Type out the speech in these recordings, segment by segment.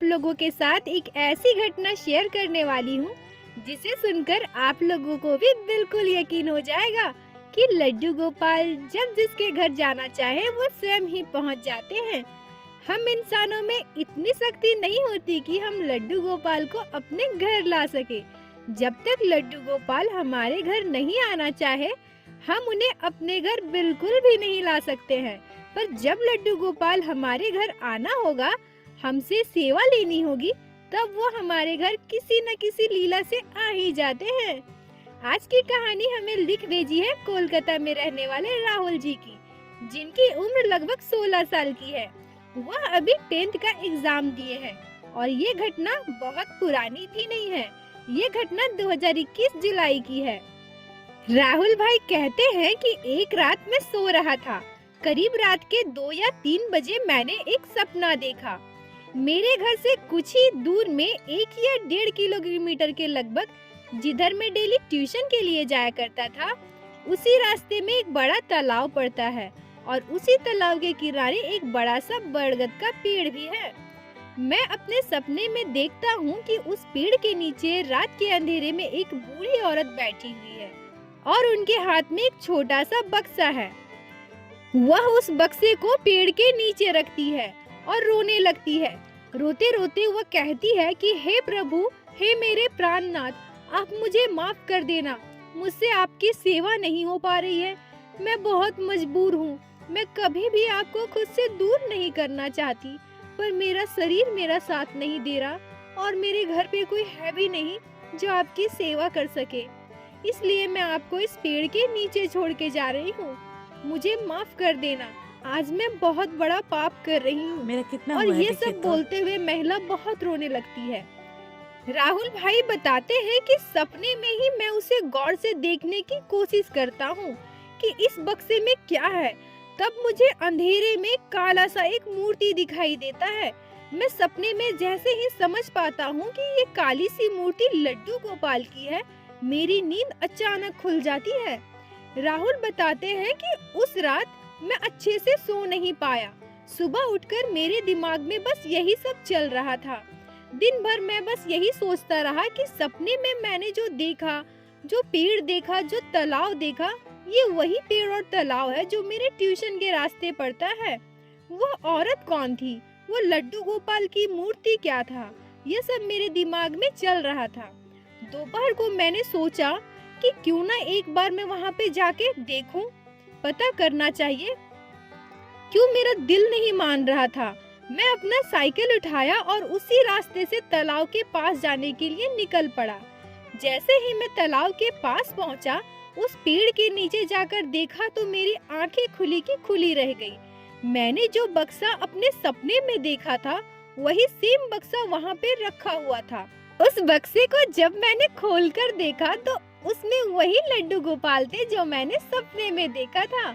लोगों के साथ एक ऐसी घटना शेयर करने वाली हूँ जिसे सुनकर आप लोगों को भी बिल्कुल यकीन हो जाएगा कि लड्डू गोपाल जब जिसके घर जाना चाहे वो स्वयं ही पहुँच जाते हैं। हम इंसानों में इतनी शक्ति नहीं होती कि हम लड्डू गोपाल को अपने घर ला सके। जब तक लड्डू गोपाल हमारे घर नहीं आना चाहे, हम उन्हें अपने घर बिल्कुल भी नहीं ला सकते हैं। पर जब लड्डू गोपाल हमारे घर आना होगा, हमसे सेवा लेनी होगी, तब वो हमारे घर किसी न किसी लीला से आ ही जाते हैं। आज की कहानी हमें लिख भेजी है कोलकाता में रहने वाले राहुल जी की, जिनकी उम्र लगभग 16 साल की है। वह अभी 10th का एग्जाम दिए हैं और ये घटना बहुत पुरानी भी नहीं है। ये घटना 2021 जुलाई की है। राहुल भाई कहते हैं कि एक रात मैं सो रहा था। करीब रात के 2 या 3 बजे मैंने एक सपना देखा। मेरे घर से कुछ ही दूर में 1 या 1.5 किलोमीटर के लगभग, जिधर मैं डेली ट्यूशन के लिए जाया करता था, उसी रास्ते में एक बड़ा तालाब पड़ता है और उसी तालाब के किनारे एक बड़ा सा बरगद का पेड़ भी है। मैं अपने सपने में देखता हूँ कि उस पेड़ के नीचे रात के अंधेरे में एक बूढ़ी औरत बैठी हुई है और उनके हाथ में एक छोटा सा बक्सा है। वह उस बक्से को पेड़ के नीचे रखती है और रोने लगती है। रोते रोते वह कहती है कि हे प्रभु, हे मेरे प्राणनाथ, आप मुझे माफ कर देना। मुझसे आपकी सेवा नहीं हो पा रही है। मैं बहुत मजबूर हूँ। मैं कभी भी आपको खुद से दूर नहीं करना चाहती, पर मेरा शरीर मेरा साथ नहीं दे रहा और मेरे घर पे कोई है भी नहीं जो आपकी सेवा कर सके। इसलिए मैं आपको इस पेड़ के नीचे छोड़ के जा रही हूँ। मुझे माफ कर देना। आज मैं बहुत बड़ा पाप कर रही हूँ। मेरा कितना और हुआ है ये देखिए सब तो। बोलते हुए महिला बहुत रोने लगती है। राहुल भाई बताते हैं कि सपने में ही मैं उसे गौर से देखने की कोशिश करता हूँ कि इस बक्से में क्या है। तब मुझे अंधेरे में काला सा एक मूर्ति दिखाई देता है। मैं सपने में जैसे ही समझ पाता हूँ कि ये काली सी मूर्ति लड्डू गोपाल की है, मेरी नींद अचानक खुल जाती है। राहुल बताते हैं कि उस रात मैं अच्छे से सो नहीं पाया। सुबह उठकर मेरे दिमाग में बस यही सब चल रहा था। दिन भर मैं बस यही सोचता रहा कि सपने में मैंने जो देखा, जो पेड़ देखा, जो तालाब देखा, ये वही पेड़ और तालाब है जो मेरे ट्यूशन के रास्ते पड़ता है। वह औरत कौन थी? वो लड्डू गोपाल की मूर्ति क्या था? ये सब मेरे दिमाग में चल रहा था। दोपहर को मैंने सोचा कि क्यों ना एक बार मैं वहाँ पे जाके देखूं, पता करना चाहिए। क्यों मेरा दिल नहीं मान रहा था। मैं अपना साइकिल उठाया और उसी रास्ते से तालाब के पास जाने के लिए निकल पड़ा। जैसे ही मैं तालाब के पास पहुंचा, उस पेड़ के नीचे जाकर देखा तो मेरी आंखें खुली की खुली रह गई। मैंने जो बक्सा अपने सपने में देखा था, वही सेम बक्सा वहाँ पे रखा हुआ था। उस बक्से को जब मैंने खोलकर देखा तो उसमें वही लड्डू गोपाल थे जो मैंने सपने में देखा था।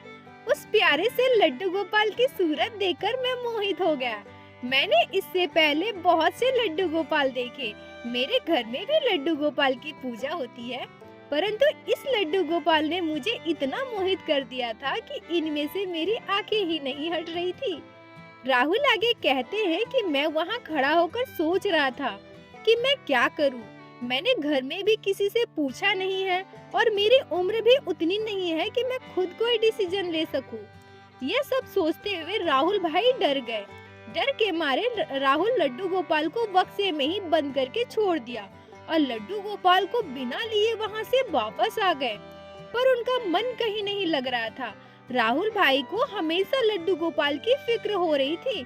उस प्यारे से लड्डू गोपाल की सूरत देखकर मैं मोहित हो गया। मैंने इससे पहले बहुत से लड्डू गोपाल देखे। मेरे घर में भी लड्डू गोपाल की पूजा होती है, परंतु इस लड्डू गोपाल ने मुझे इतना मोहित कर दिया था कि इनमें से मेरी आंखें ही नहीं हट रही थी। राहुल आगे कहते हैं कि मैं वहाँ खड़ा होकर सोच रहा था कि मैं क्या करूं। मैंने घर में भी किसी से पूछा नहीं है और मेरी उम्र भी उतनी नहीं है कि मैं खुद कोई डिसीजन ले सकूं। यह सब सोचते हुए राहुल भाई डर गए। डर के मारे राहुल लड्डू गोपाल को बक्से में ही बंद करके छोड़ दिया और लड्डू गोपाल को बिना लिए वहां से वापस आ गए। पर उनका मन कहीं नहीं लग रहा था। राहुल भाई को हमेशा लड्डू गोपाल की फिक्र हो रही थी।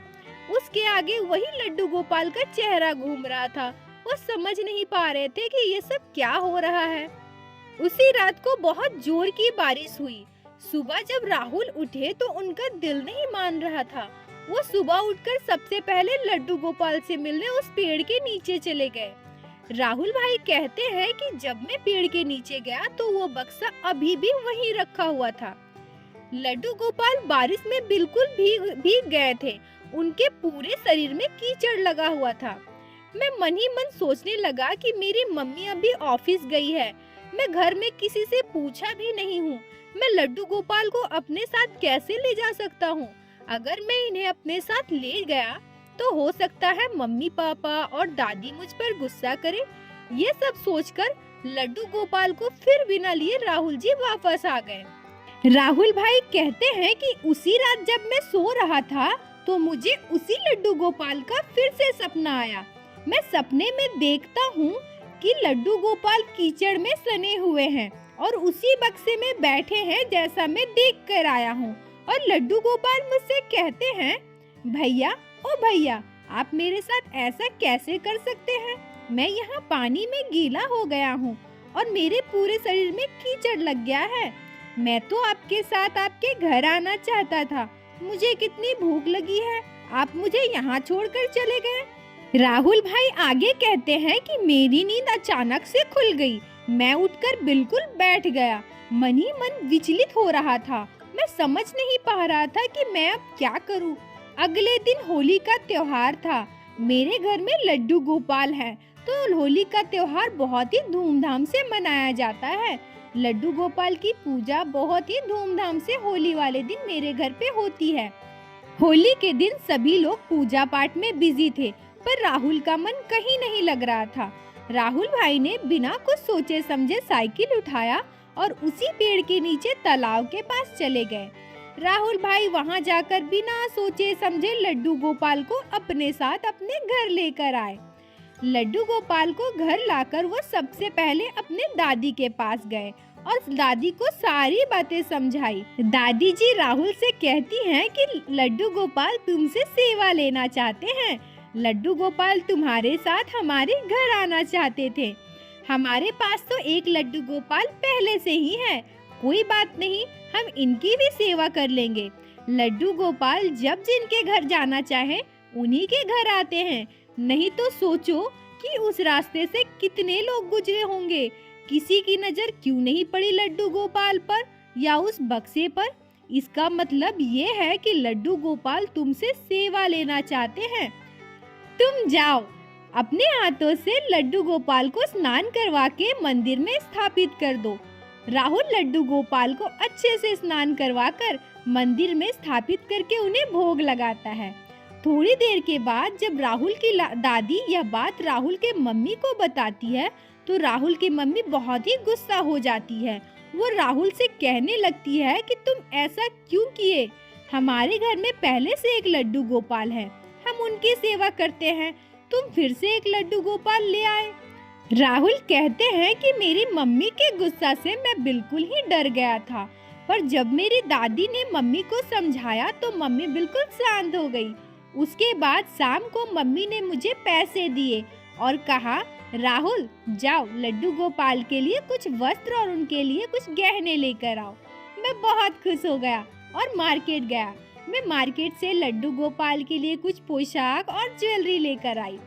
उसके आगे वही लड्डू गोपाल का चेहरा घूम रहा था। वो समझ नहीं पा रहे थे कि ये सब क्या हो रहा है। उसी रात को बहुत जोर की बारिश हुई। सुबह जब राहुल उठे तो उनका दिल नहीं मान रहा था। वो सुबह उठकर सबसे पहले लड्डू गोपाल से मिलने उस पेड़ के नीचे चले गए। राहुल भाई कहते हैं कि जब मैं पेड़ के नीचे गया तो वो बक्सा अभी भी वहीं रखा हुआ था। लड्डू गोपाल बारिश में बिल्कुल भीग गए थे। उनके पूरे शरीर में कीचड़ लगा हुआ था। मैं मन ही मन सोचने लगा कि मेरी मम्मी अभी ऑफिस गई है। मैं घर में किसी से पूछा भी नहीं हूँ। मैं लड्डू गोपाल को अपने साथ कैसे ले जा सकता हूँ? अगर मैं इन्हें अपने साथ ले गया तो हो सकता है मम्मी पापा और दादी मुझ पर गुस्सा करे। ये सब सोचकर लड्डू गोपाल को फिर बिना लिए राहुल जी वापस आ गए। राहुल भाई कहते हैं कि उसी रात जब मैं सो रहा था तो मुझे उसी लड्डू गोपाल का फिर से सपना आया। मैं सपने में देखता हूँ कि लड्डू गोपाल कीचड़ में सने हुए हैं और उसी बक्से में बैठे हैं जैसा मैं देख कर आया हूँ। और लड्डू गोपाल मुझसे कहते हैं, भैया ओ भैया, आप मेरे साथ ऐसा कैसे कर सकते हैं? मैं यहाँ पानी में गीला हो गया हूँ और मेरे पूरे शरीर में कीचड़ लग गया है। मैं तो आपके साथ आपके घर आना चाहता था। मुझे कितनी भूख लगी है, आप मुझे यहाँ छोड़कर चले गए। राहुल भाई आगे कहते हैं कि मेरी नींद अचानक से खुल गई। मैं उठकर बिल्कुल बैठ गया। मन ही मन विचलित हो रहा था। मैं समझ नहीं पा रहा था कि मैं अब क्या करूं। अगले दिन होली का त्योहार था। मेरे घर में लड्डू गोपाल है तो होली का त्योहार बहुत ही धूमधाम से मनाया जाता है। लड्डू गोपाल की पूजा बहुत ही धूमधाम से होली वाले दिन मेरे घर पे होती है। होली के दिन सभी लोग पूजा पाठ में बिजी थे, पर राहुल का मन कहीं नहीं लग रहा था। राहुल भाई ने बिना कुछ सोचे समझे साइकिल उठाया और उसी पेड़ के नीचे तालाब के पास चले गए। राहुल भाई वहां जाकर बिना सोचे समझे लड्डू गोपाल को अपने साथ अपने घर लेकर आए। लड्डू गोपाल को घर लाकर वो सबसे पहले अपने दादी के पास गए और दादी को सारी बातें समझाई। दादी जी राहुल से कहती हैं कि लड्डू गोपाल तुमसे सेवा लेना चाहते हैं। लड्डू गोपाल तुम्हारे साथ हमारे घर आना चाहते थे। हमारे पास तो एक लड्डू गोपाल पहले से ही है। कोई बात नहीं, हम इनकी भी सेवा कर लेंगे। लड्डू गोपाल जब जिनके घर जाना चाहे उन्हीं के घर आते हैं। नहीं तो सोचो कि उस रास्ते से कितने लोग गुजरे होंगे। किसी की नजर क्यों नहीं पड़ी लड्डू गोपाल पर या उस बक्से पर? इसका मतलब ये है कि लड्डू गोपाल तुमसे सेवा लेना चाहते हैं। तुम जाओ, अपने हाथों से लड्डू गोपाल को स्नान करवा के मंदिर में स्थापित कर दो। राहुल लड्डू गोपाल को अच्छे से स्नान करवाकर मंदिर में स्थापित करके उन्हें भोग लगाता है। थोड़ी देर के बाद जब राहुल की दादी यह बात राहुल के मम्मी को बताती है तो राहुल की मम्मी बहुत ही गुस्सा हो जाती है। वो राहुल से कहने लगती है कि तुम ऐसा क्यों किए? हमारे घर में पहले से एक लड्डू गोपाल है, हम उनकी सेवा करते हैं, तुम फिर से एक लड्डू गोपाल ले आए। राहुल कहते हैं कि मेरी मम्मी के गुस्सा से मैं बिल्कुल ही डर गया था, पर जब मेरी दादी ने मम्मी को समझाया तो मम्मी बिल्कुल शांत हो गई। उसके बाद शाम को मम्मी ने मुझे पैसे दिए और कहा, राहुल जाओ लड्डू गोपाल के लिए कुछ वस्त्र और उनके लिए कुछ गहने लेकर आओ। मैं बहुत खुश हो गया और मार्केट गया। मैं मार्केट से लड्डू गोपाल के लिए कुछ पोशाक और ज्वेलरी लेकर आई।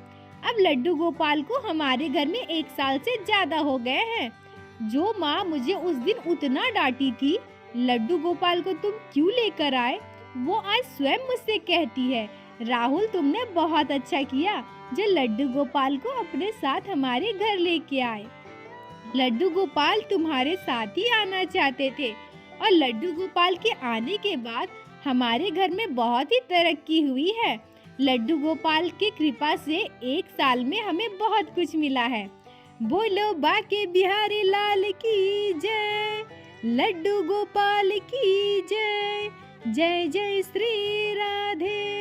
अब लड्डू गोपाल को हमारे घर में 1 साल से ज्यादा हो गए हैं। जो माँ मुझे उस दिन उतना डांटी थी, लड्डू गोपाल को तुम क्यों लेकर आए, वो आज स्वयं मुझसे कहती है, राहुल तुमने बहुत अच्छा किया जो लड्डू गोपाल को अपने साथ हमारे घर लेके आए। लड्डू गोपाल तुम्हारे साथ ही आना चाहते थे और लड्डू गोपाल के आने के बाद हमारे घर में बहुत ही तरक्की हुई है। लड्डू गोपाल की कृपा से 1 साल में हमें बहुत कुछ मिला है। बोलो बाके बिहारी लाल की जय, लड्डू गोपाल की जय, जय जय श्री राधे।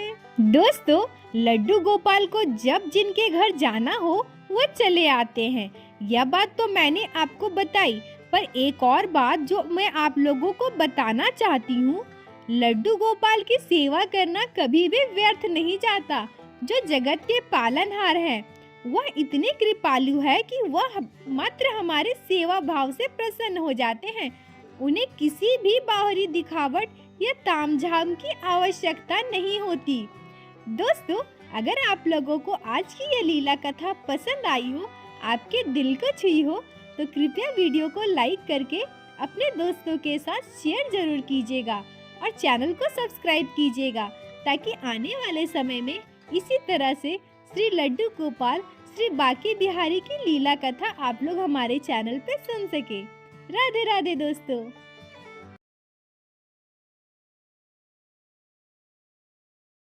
दोस्तों, लड्डू गोपाल को जब जिनके घर जाना हो वो चले आते हैं। यह बात तो मैंने आपको बताई, पर एक और बात जो मैं आप लोगों को बताना चाहती हूँ, लड्डू गोपाल की सेवा करना कभी भी व्यर्थ नहीं जाता। जो जगत के पालनहार हैं, वह इतने कृपालु है कि वह मात्र हमारे सेवा भाव से प्रसन्न हो जाते हैं। उन्हें किसी भी बाहरी दिखावट या तामझाम की आवश्यकता नहीं होती। दोस्तों, अगर आप लोगों को आज की यह लीला कथा पसंद आई हो, आपके दिल को छुई हो, तो कृपया वीडियो को लाइक करके अपने दोस्तों के साथ शेयर जरूर कीजिएगा और चैनल को सब्सक्राइब कीजिएगा, ताकि आने वाले समय में इसी तरह से श्री लड्डू गोपाल श्री बाके बिहारी की लीला कथा आप लोग हमारे चैनल पे सुन सके। राधे राधे दोस्तों।